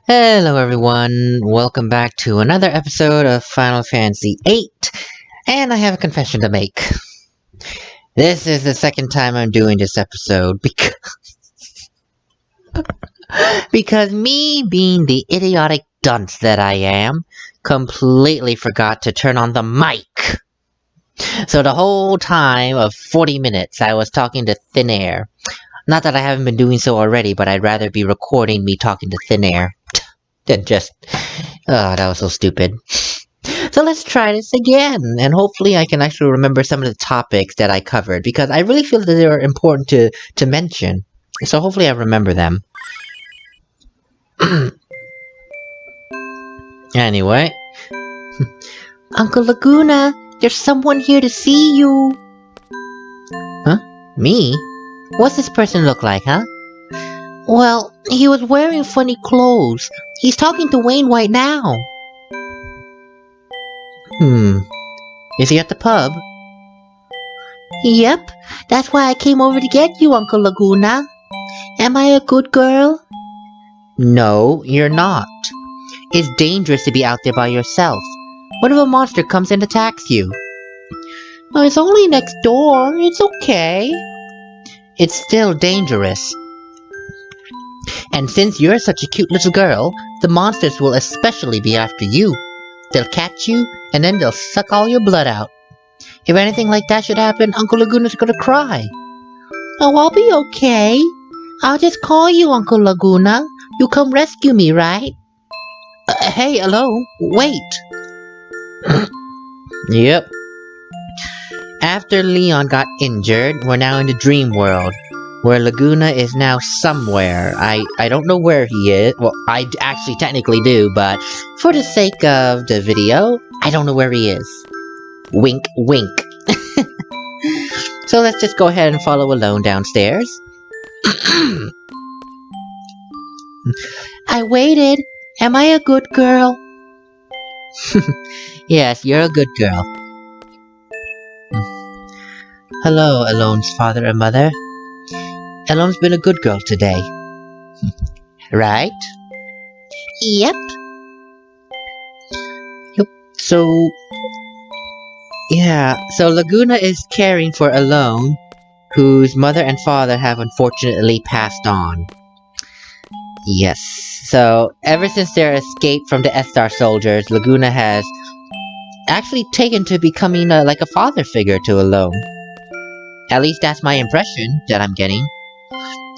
Hello everyone, welcome back to another episode of Final Fantasy VIII, and I have a confession to make. This is the second time I'm doing this episode because me being the idiotic dunce that I am, completely forgot to turn on the mic. So the whole time of 40 minutes I was talking to thin air. Not that I haven't been doing so already, but I'd rather be recording me talking to thin air than just... Oh, that was so stupid. So let's try this again, and hopefully I can actually remember some of the topics that I covered, because I really feel that they are important to mention. So hopefully I remember them. Anyway. Uncle Laguna, there's someone here to see you. Huh? Me? What's this person look like, huh? Well, he was wearing funny clothes. He's talking to Wayne right now. Is he at the pub? Yep, that's why I came over to get you, Uncle Laguna. Am I a good girl? No, you're not. It's dangerous to be out there by yourself. What if a monster comes and attacks you? Oh, it's only next door. It's okay. It's still dangerous. And since you're such a cute little girl, the monsters will especially be after you. They'll catch you, and then they'll suck all your blood out. If anything like that should happen, Uncle Laguna's gonna cry. Oh, I'll be okay. I'll just call you, Uncle Laguna. You come rescue me, right? Hey, hello. Wait. Yep. After Leon got injured, we're now in the dream world, where Laguna is now somewhere. I don't know where he is. Well, I actually technically do, but for the sake of the video, I don't know where he is. Wink, wink. So let's just go ahead and follow Alone downstairs. I waited. Am I a good girl? Yes, you're a good girl. Hello, Alone's father and mother. Alone's been a good girl today. Right? Yep. So... Yeah, so Laguna is caring for Alone, whose mother and father have unfortunately passed on. Yes, so ever since their escape from the Esthar soldiers, Laguna has actually taken to becoming like a father figure to Alone. At least that's my impression that I'm getting.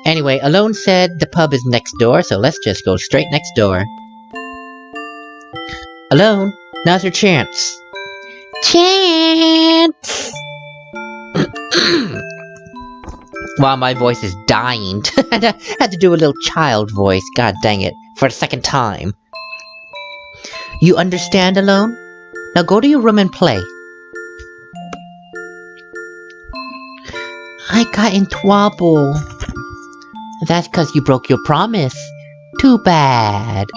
Anyway, Alone said the pub is next door, so let's just go straight next door. Alone, now's your chance. Chance! Wow, my voice is dying. I had to do a little child voice, god dang it, for the second time. You understand, Alone? Now go to your room and play. I got in trouble. That's cause you broke your promise. Too bad.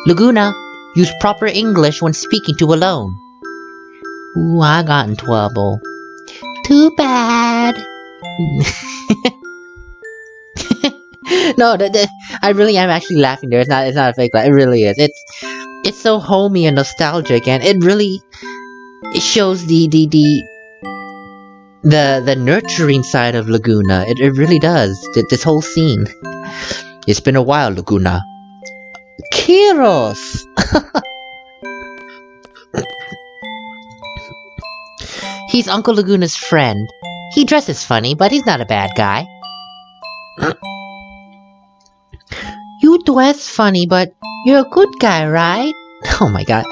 Laguna, use proper English when speaking to Alone. Ooh, I got in trouble. Too bad. No, I really am actually laughing there. It's not a fake laugh. It really is. It's so homey and nostalgic, and it shows the nurturing side of Laguna. It really does. This whole scene. It's been a while, Laguna. Kyros! He's Uncle Laguna's friend. He dresses funny, but he's not a bad guy. You dress funny, but you're a good guy, right? Oh my god,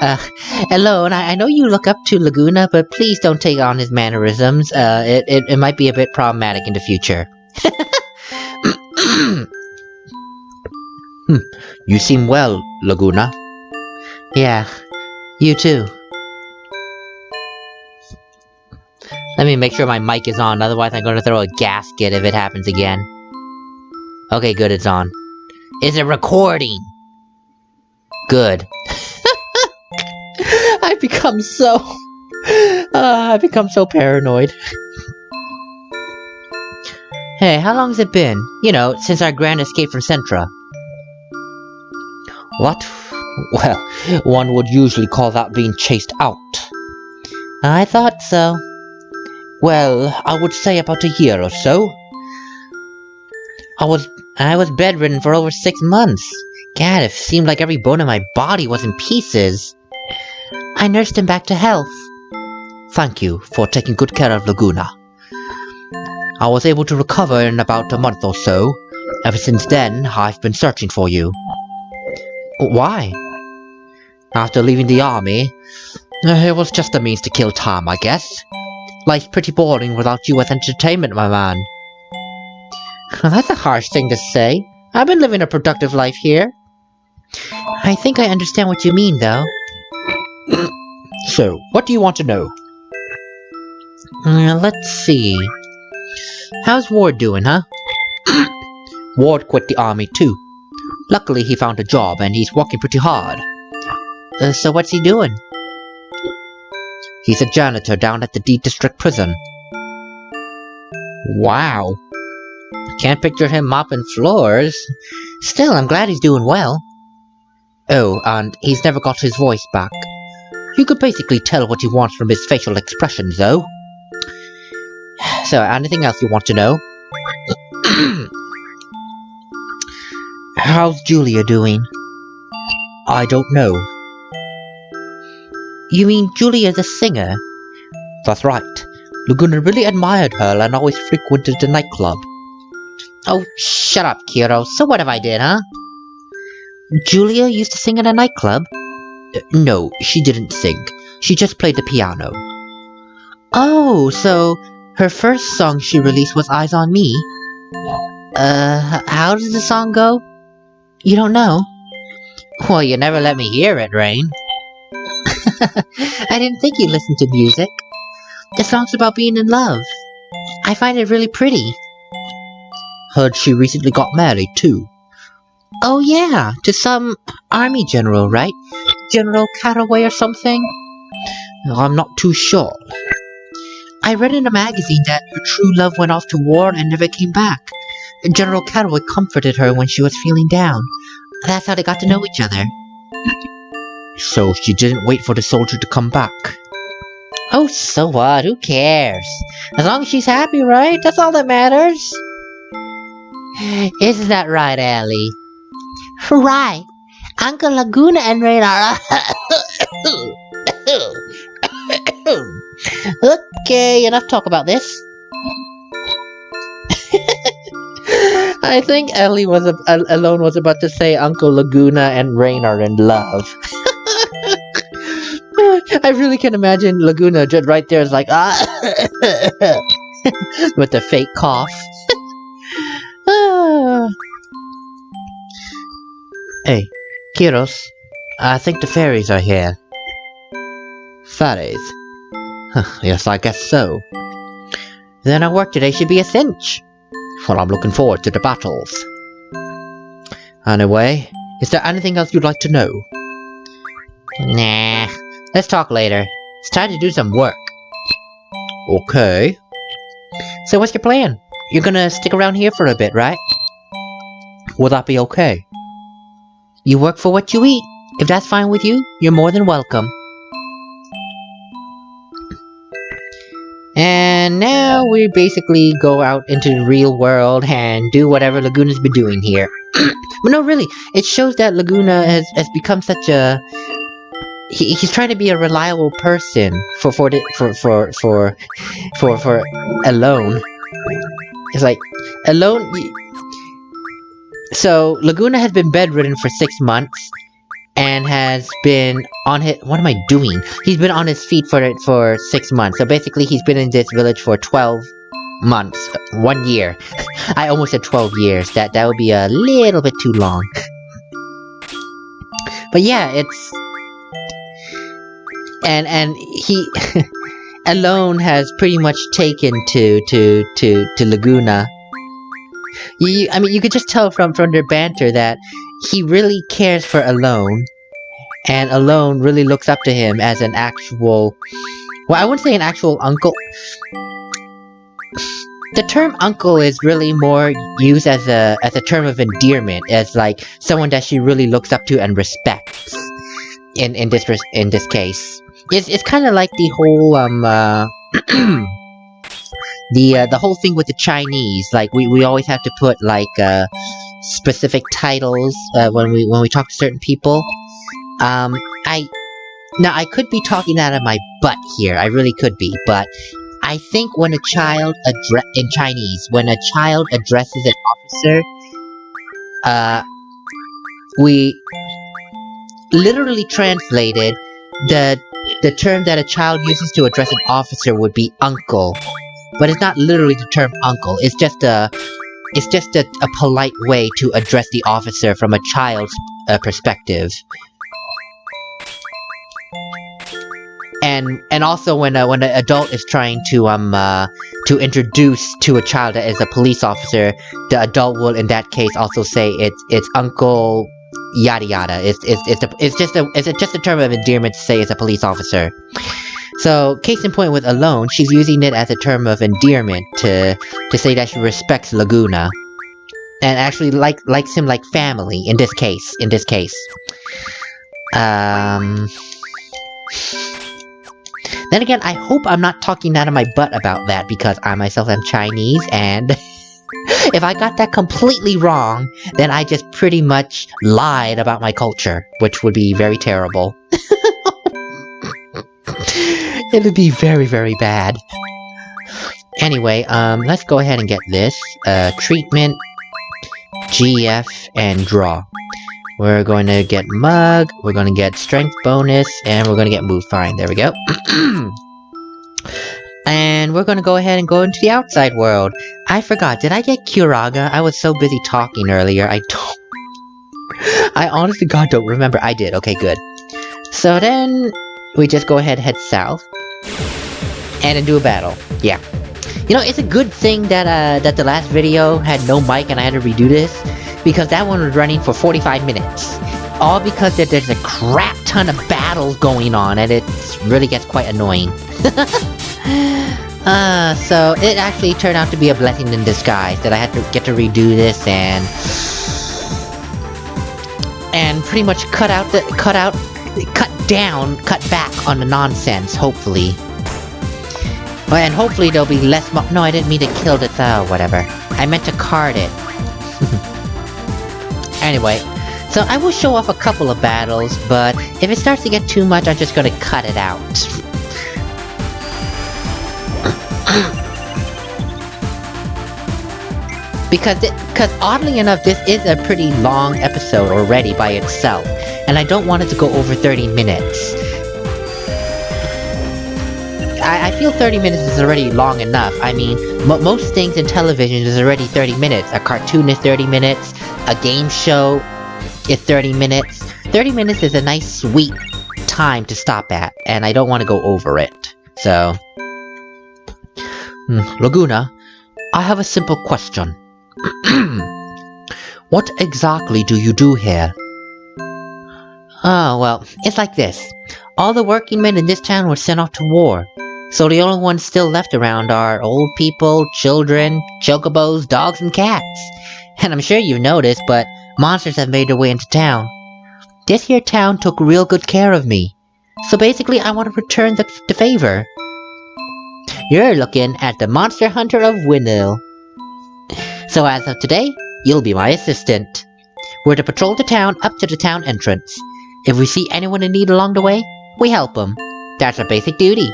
Alone, I know you look up to Laguna, but please don't take on his mannerisms. It might be a bit problematic in the future. You seem well, Laguna. Yeah, you too. Let me make sure my mic is on, otherwise I'm gonna throw a gasket if it happens again. Okay, good, it's on. Is it recording? Good. I've become so paranoid. Hey, how long has it been? You know, since our grand escape from Centra. What? Well, one would usually call that being chased out. I thought so. Well, I would say about a year or so. I was bedridden for over 6 months. God, it seemed like every bone in my body was in pieces. I nursed him back to health. Thank you for taking good care of Laguna. I was able to recover in about a month or so. Ever since then, I've been searching for you. Why? After leaving the army, it was just a means to kill time, I guess. Life's pretty boring without you as entertainment, my man. That's a harsh thing to say. I've been living a productive life here. I think I understand what you mean, though. So, what do you want to know? Let's see. How's Ward doing, huh? Ward quit the army too. Luckily he found a job and he's working pretty hard. So what's he doing? He's a janitor down at the D District Prison. Wow. Can't picture him mopping floors. Still, I'm glad he's doing well. Oh, and he's never got his voice back. You could basically tell what he wants from his facial expressions, though. So, anything else you want to know? How's Julia doing? I don't know. You mean Julia the singer? That's right. Laguna really admired her and always frequented the nightclub. Oh, shut up, Kiro. So what if I did, huh? Julia used to sing in a nightclub? No, she didn't sing. She just played the piano. Oh, so her first song she released was Eyes on Me? How does the song go? You don't know? Well, you never let me hear it, Rain. I didn't think you listened to music. The song's about being in love. I find it really pretty. Heard she recently got married, too. Oh yeah, to some army general, right? General Caraway or something? I'm not too sure. I read in a magazine that her true love went off to war and never came back. General Caraway comforted her when she was feeling down. That's how they got to know each other. So she didn't wait for the soldier to come back. Oh, so what? Who cares? As long as she's happy, right? That's all that matters. Isn't that right, Allie? Right. Uncle Laguna and Rain are... Okay, enough talk about this. I think Ellie alone was about to say Uncle Laguna and Rain are in love. I really can imagine Laguna just right there is like, with the fake cough. Hey, Kiros, I think the fairies are here. Fairies? Yes, I guess so. Then our work today should be a cinch. Well, I'm looking forward to the battles. Anyway, is there anything else you'd like to know? Nah, let's talk later. It's time to do some work. Okay. So what's your plan? You're gonna stick around here for a bit, right? Will that be okay? You work for what you eat. If that's fine with you, you're more than welcome. And now we basically go out into the real world and do whatever Laguna's been doing here. But no, really, it shows that Laguna has become such a... He's trying to be a reliable person for Alone. It's like, Alone... So, Laguna has been bedridden for 6 months, and has been on his... What am I doing? He's been on his feet for 6 months. So basically, he's been in this village for 12 months. 1 year. I almost said 12 years. That would be a little bit too long. But yeah, it's... And he... Alone has pretty much taken to Laguna. I mean, you could just tell from their banter that he really cares for Alone, and Alone really looks up to him as an actual... Well, I wouldn't say an actual uncle. the term uncle is really more used as a term of endearment, as like someone that she really looks up to and respects. In this case, it's kind of like the whole the whole thing with the Chinese. Like we always have to put like specific titles when we talk to certain people. I could be talking out of my butt here. I really could be, but I think when a child in Chinese, when a child addresses an officer, we literally translated the term that a child uses to address an officer would be uncle, but it's not literally the term uncle. It's just a polite way to address the officer from a child's perspective. And also when an adult is trying to introduce to a child that is a police officer, the adult will in that case also say it's uncle yada yada. It's just a term of endearment to say it's a police officer. So case in point with alone, she's using it as a term of endearment to say that she respects Laguna and actually likes him like family in this case. Then again, I hope I'm not talking out of my butt about that, because I myself am Chinese, and if I got that completely wrong, then I just pretty much lied about my culture, which would be very terrible. It would be very, very bad. Anyway, let's go ahead and get this. Treatment, GF, and draw. We're going to get Mug, we're going to get Strength bonus, and we're going to get Move Fine. There we go. And we're going to go ahead and go into the outside world. I forgot, did I get Kuraga? I was so busy talking earlier, I honest to God don't remember. I did, okay, good. So then, we just go ahead and head south. And then do a battle. Yeah. You know, it's a good thing that the last video had no mic and I had to redo this, because that one was running for 45 minutes. All because there's a crap ton of battles going on, and it really gets quite annoying. So it actually turned out to be a blessing in disguise that I had to get to redo this and pretty much cut back on the nonsense, hopefully. And hopefully there'll be less no, I didn't mean to kill the whatever. I meant to card it. Anyway, so I will show off a couple of battles, but if it starts to get too much, I'm just gonna cut it out. Because oddly enough, this is a pretty long episode already by itself, and I don't want it to go over 30 minutes. I feel 30 minutes is already long enough. I mean, most things in television is already 30 minutes. A cartoon is 30 minutes, a game show is 30 minutes. 30 minutes is a nice, sweet time to stop at, and I don't want to go over it. So... Laguna, I have a simple question. What exactly do you do here? Oh, well, it's like this. All the working men in this town were sent off to war. So the only ones still left around are old people, children, chocobos, dogs, and cats. And I'm sure you've noticed, but monsters have made their way into town. This here town took real good care of me. So basically I want to return the favor. You're looking at the Monster Hunter of Winil. So as of today, you'll be my assistant. We're to patrol the town up to the town entrance. If we see anyone in need along the way, we help them. That's our basic duty.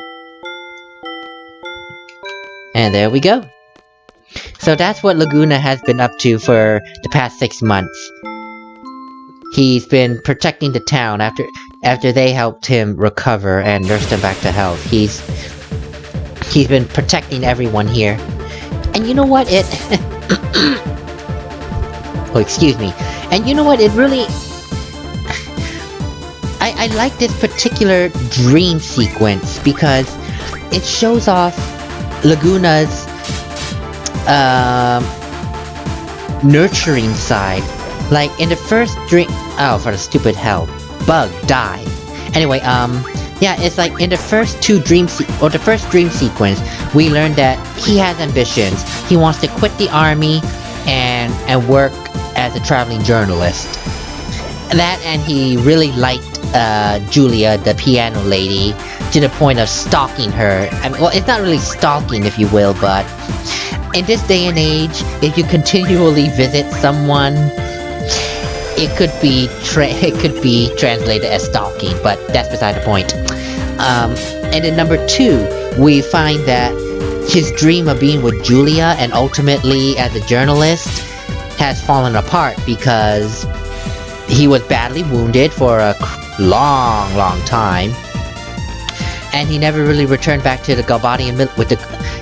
And there we go. So that's what Laguna has been up to for the past 6 months. He's been protecting the town after they helped him recover and nursed him back to health. He's been protecting everyone here. And you know what, oh, excuse me. And you know what, it really... I like this particular dream sequence because it shows off Laguna's nurturing side. Like in the first dream... Oh, for the stupid hell. Bug, die. Anyway, Yeah, it's like in the first the first dream sequence, we learned that he has ambitions. He wants to quit the army and work as a traveling journalist. That, and he really liked Julia, the piano lady, to the point of stalking her. I mean, well, it's not really stalking, if you will, but in this day and age, if you continually visit someone, it could be translated as stalking, but that's beside the point. And then number 2, we find that his dream of being with Julia and ultimately as a journalist has fallen apart because he was badly wounded for a long time, and he never really returned back to the Galbadian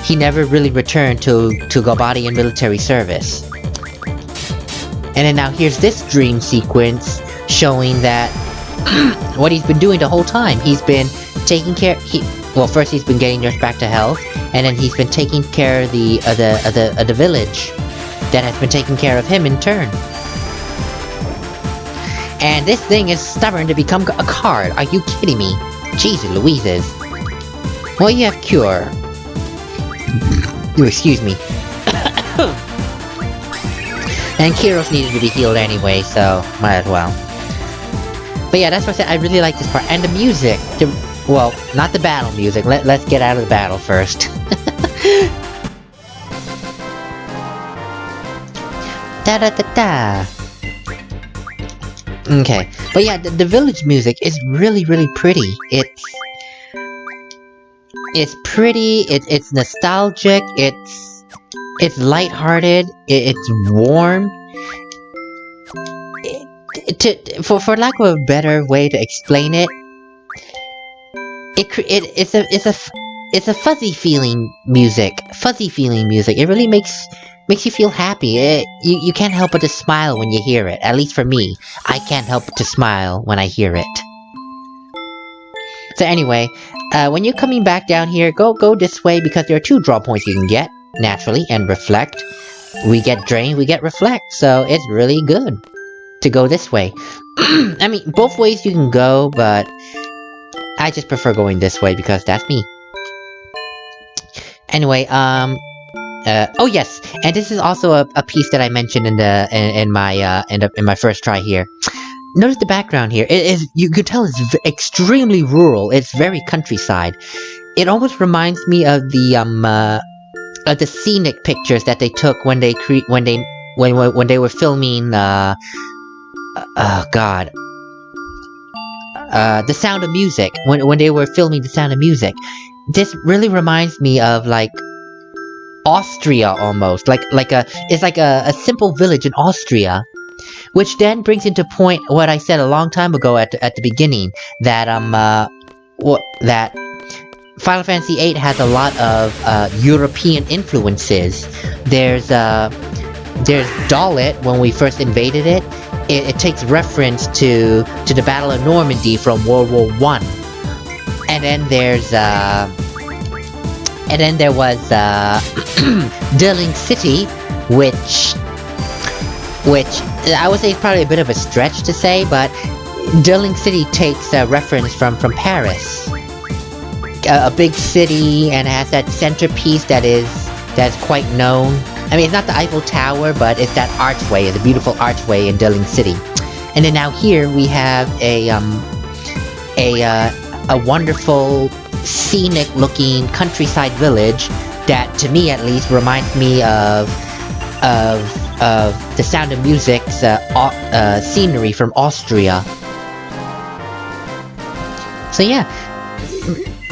he never really returned to Galbadian military service. And then now here's this dream sequence showing that what he's been doing the whole time. He's been taking care. First he's been getting nursed back to health, and then he's been taking care of the village that has been taking care of him in turn. And this thing is stubborn to become a card. Are you kidding me? Jesus Louises. Well, you have cure. Excuse me. And Kiros needed to be healed anyway, so might as well. But yeah, that's what I said. I really like this part. And the music. Well, not the battle music. Let's get out of the battle first. Da-da-da-da. Okay. But yeah, the village music is really pretty. It's pretty, it's nostalgic, it's lighthearted, it's warm. For lack of a better way to explain it, it's a fuzzy feeling music. It really makes you feel happy. You can't help but to smile when you hear it. At least for me, I can't help but to smile when I hear it. So anyway, when you're coming back down here, go this way because there are 2 draw points you can get, naturally, and reflect. We get drain, we get reflect, so it's really good to go this way. I mean, both ways you can go, but I just prefer going this way because that's me. Anyway, oh yes, and this is also a piece that I mentioned in my first try here. Notice the background here. You could tell it's extremely rural. It's very countryside. It almost reminds me of the scenic pictures that they took when they were filming The Sound of Music. When they were filming The Sound of Music. This really reminds me of like Austria almost. It's like a simple village in Austria. Which then brings into point what I said a long time ago at the beginning, that that Final Fantasy VIII has a lot of European influences. There's Dalit. When we first invaded it, it takes reference to the Battle of Normandy from World War I. And then there was Dirling City, which I would say is probably a bit of a stretch to say, but Dirling City takes a reference from Paris. A big city, and has that centerpiece that's quite known. I mean, it's not the Eiffel Tower, but it's that archway, it's a beautiful archway in Dirling City. And then now here we have a wonderful, scenic-looking countryside village that, to me at least, reminds me of The Sound of Music's scenery from Austria. So yeah,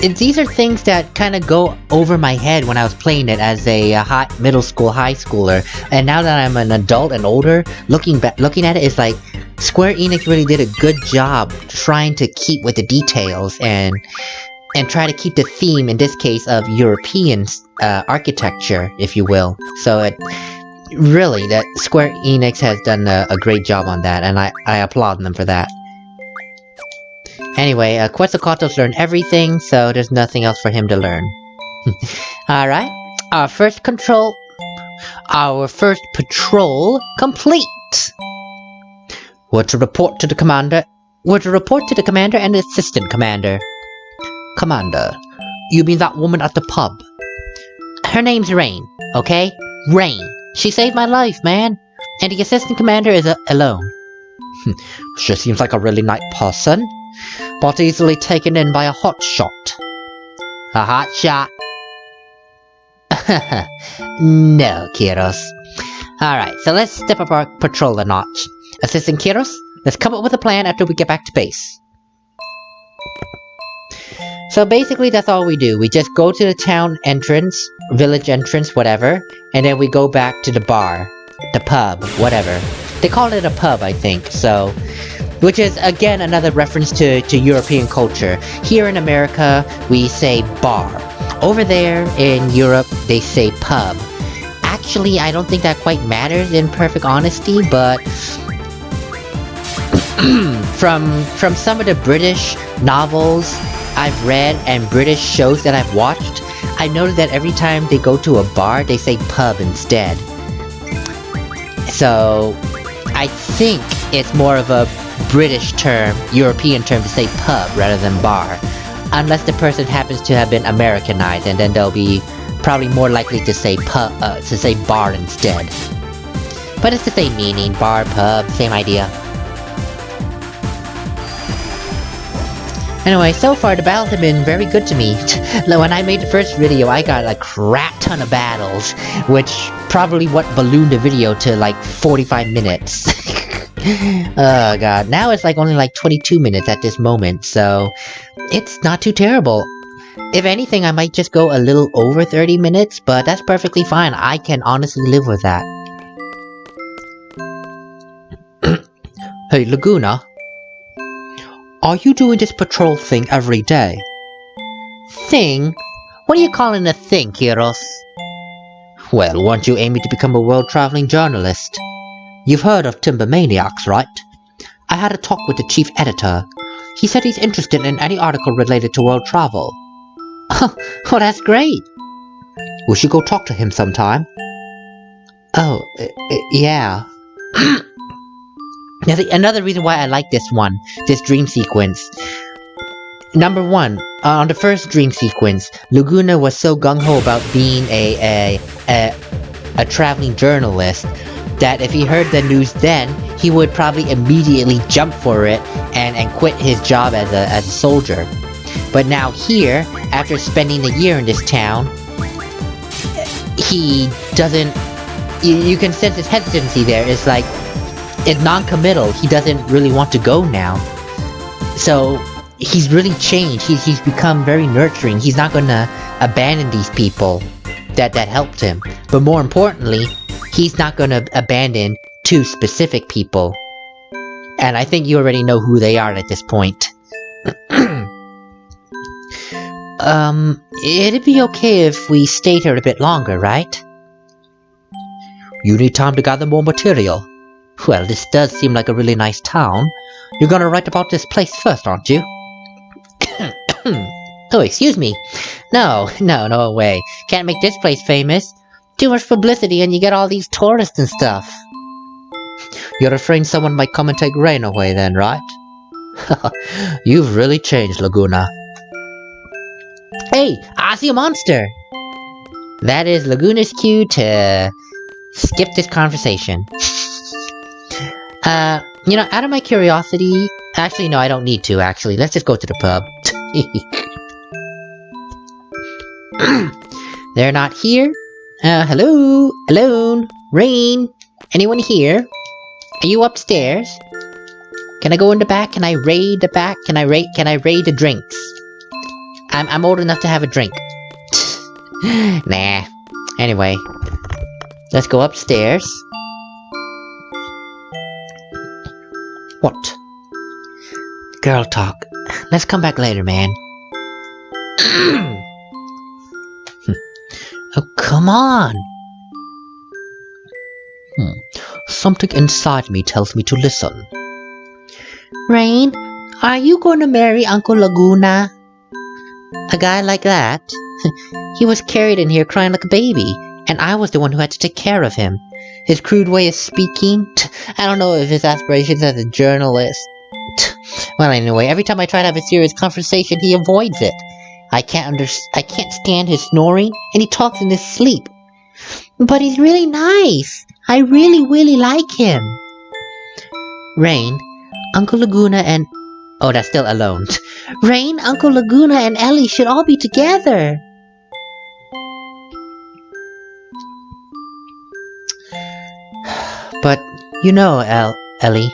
these are things that kind of go over my head when I was playing it as a middle school, high schooler. And now that I'm an adult and older, looking at it, it's like Square Enix really did a good job trying to keep with the details and try to keep the theme, in this case, of European architecture, if you will. So really, that Square Enix has done a great job on that, and I applaud them for that. Anyway, Quetzalcoatlus learned everything, so there's nothing else for him to learn. Alright, our first patrol complete! We're to report to the commander and the assistant commander. Commander, you mean that woman at the pub? Her name's Rain, okay? Rain. She saved my life, man. And the assistant commander is alone. She seems like a really nice person, but easily taken in by a hot shot. A hot shot? No, Kiros. Alright, so let's step up our patrol a notch. Assistant Kiros, let's come up with a plan after we get back to base. So basically that's all we do. We just go to the town entrance, village entrance, whatever, and then we go back to the bar, the pub, whatever. They call it a pub, I think, so... Which is, again, another reference to European culture. Here in America, we say bar. Over there in Europe, they say pub. Actually, I don't think that quite matters in perfect honesty, but... from some of the British novels I've read and British shows that I've watched, I've noticed that every time they go to a bar, they say pub instead. So, I think it's more of a British term, European term to say pub rather than bar. Unless the person happens to have been Americanized, and then they'll be probably more likely to say bar instead. But it's the same meaning, bar, pub, same idea. Anyway, so far the battles have been very good to me. When I made the first video, I got a crap ton of battles, which probably what ballooned the video to like 45 minutes. Oh god, now it's like only like 22 minutes at this moment, so it's not too terrible. If anything, I might just go a little over 30 minutes, but that's perfectly fine. I can honestly live with that. Hey, Laguna. Are you doing this patrol thing every day? Thing? What are you calling a thing, Kiros? Well, weren't you aiming to become a world-traveling journalist? You've heard of timber maniacs, right? I had a talk with the chief editor. He said he's interested in any article related to world travel. Oh, that's great! We should go talk to him sometime. Oh, yeah. Now, another reason why I like this dream sequence. Number one, on the first dream sequence, Laguna was so gung-ho about being a traveling journalist that if he heard the news then, he would probably immediately jump for it and quit his job as a soldier. But now here, after spending a year in this town, he doesn't... You can sense his hesitancy there. It's like, it's non-committal. He doesn't really want to go now. So, he's really changed. He's become very nurturing. He's not gonna abandon these people that helped him. But more importantly, he's not gonna abandon two specific people. And I think you already know who they are at this point. It'd be okay if we stayed here a bit longer, right? You need time to gather more material. Well, this does seem like a really nice town. You're gonna write about this place first, aren't you? Oh, excuse me. No way. Can't make this place famous. Too much publicity and you get all these tourists and stuff. You're afraid someone might come and take Rain away then, right? You've really changed, Laguna. Hey, I see a monster! That is Laguna's cue to skip this conversation. You know, out of my curiosity... Actually, no, I don't need to, actually. Let's just go to the pub. They're not here? Hello? Alone? Rain? Anyone here? Are you upstairs? Can I go in the back? Can I raid the back? Can I raid the drinks? I'm old enough to have a drink. Nah. Anyway. Let's go upstairs. What? Girl talk. Let's come back later, man. Oh, come on! Something inside me tells me to listen. Rain, are you going to marry Uncle Laguna? A guy like that? He was carried in here crying like a baby, and I was the one who had to take care of him. His crude way of speaking, I don't know if his aspirations as a journalist. Well, anyway, every time I try to have a serious conversation, he avoids it. I can't stand his snoring, and he talks in his sleep. But he's really nice. I really, really like him. Rain, Uncle Laguna and... Oh, that's still alone. Rain, Uncle Laguna and Ellie should all be together. But, you know, Ellie,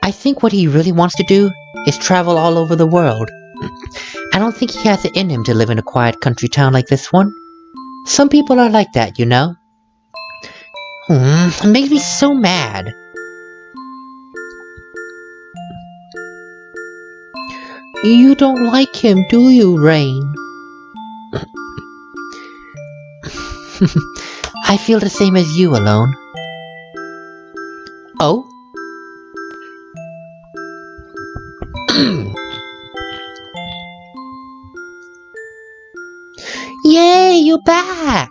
I think what he really wants to do is travel all over the world. I don't think he has it in him to live in a quiet country town like this one. Some people are like that, you know? It makes me so mad. You don't like him, do you, Rain? I feel the same as you, Alone. Oh? Yay, you're back!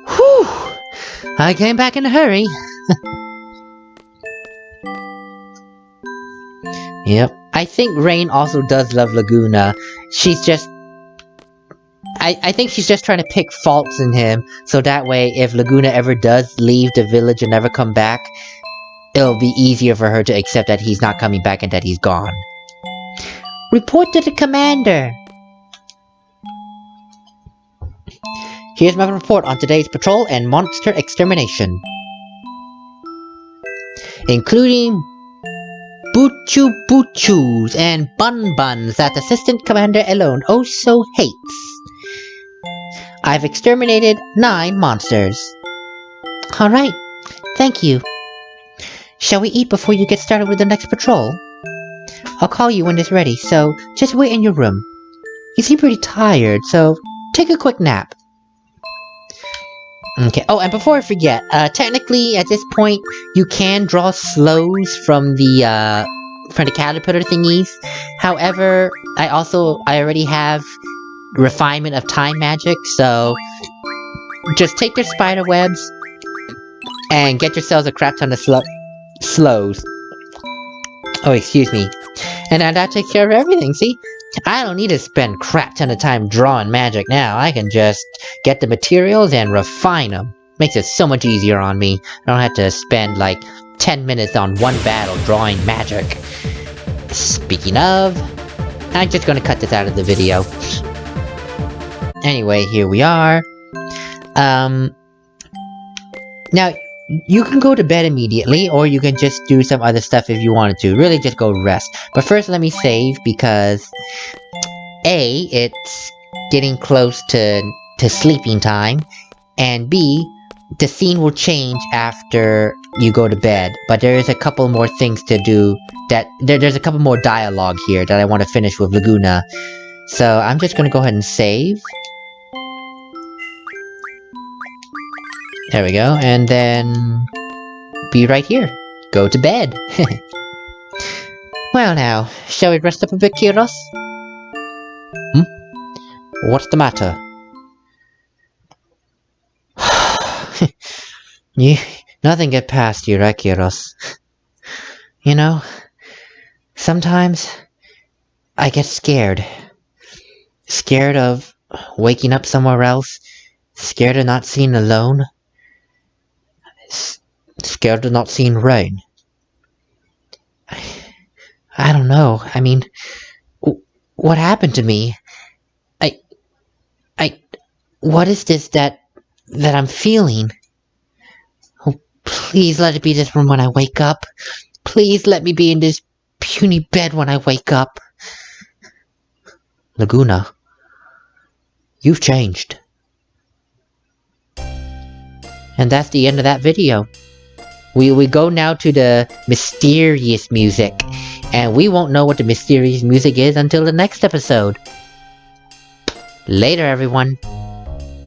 Whew! I came back in a hurry. Yep. I think Rain also does love Laguna. She's just... I think she's just trying to pick faults in him, so that way if Laguna ever does leave the village and never come back, it'll be easier for her to accept that he's not coming back and that he's gone. Report to the commander! Here's my report on today's patrol and monster extermination. Including Buchus and Bun-Buns that Assistant Commander Alone oh so hates. I've exterminated 9 monsters. Alright, thank you. Shall we eat before you get started with the next patrol? I'll call you when it's ready, so just wait in your room. You seem pretty tired, so take a quick nap. Okay, oh, and before I forget, technically at this point, you can draw slows from the caterpillar thingies. However, I already have refinement of time magic, so just take your spider webs and get yourselves a crap ton of slows. Oh, excuse me. And that takes care of everything, see? I don't need to spend crap ton of time drawing magic now. I can just get the materials and refine them. Makes it so much easier on me. I don't have to spend like 10 minutes on one battle drawing magic. Speaking of, I'm just gonna cut this out of the video. Anyway, here we are. Now, you can go to bed immediately, or you can just do some other stuff if you wanted to. Really, just go rest. But first, let me save, because... A, it's getting close to sleeping time, and B, the scene will change after you go to bed. But there is a couple more things to do, there's a couple more dialogue here that I want to finish with Laguna. So, I'm just gonna go ahead and save. There we go, and then... be right here. Go to bed. Well now, shall we rest up a bit, Kiros? What's the matter? Nothing get past you, right, Kiros? You know, sometimes I get scared. Scared of waking up somewhere else. Scared of not seeing Alone. Scared of not seeing Rain. I don't know. I mean, what happened to me? What is this that I'm feeling? Oh, please let it be this from when I wake up. Please let me be in this puny bed when I wake up. Laguna, you've changed. And that's the end of that video. We go now to the mysterious music. And we won't know what the mysterious music is until the next episode. Later, everyone.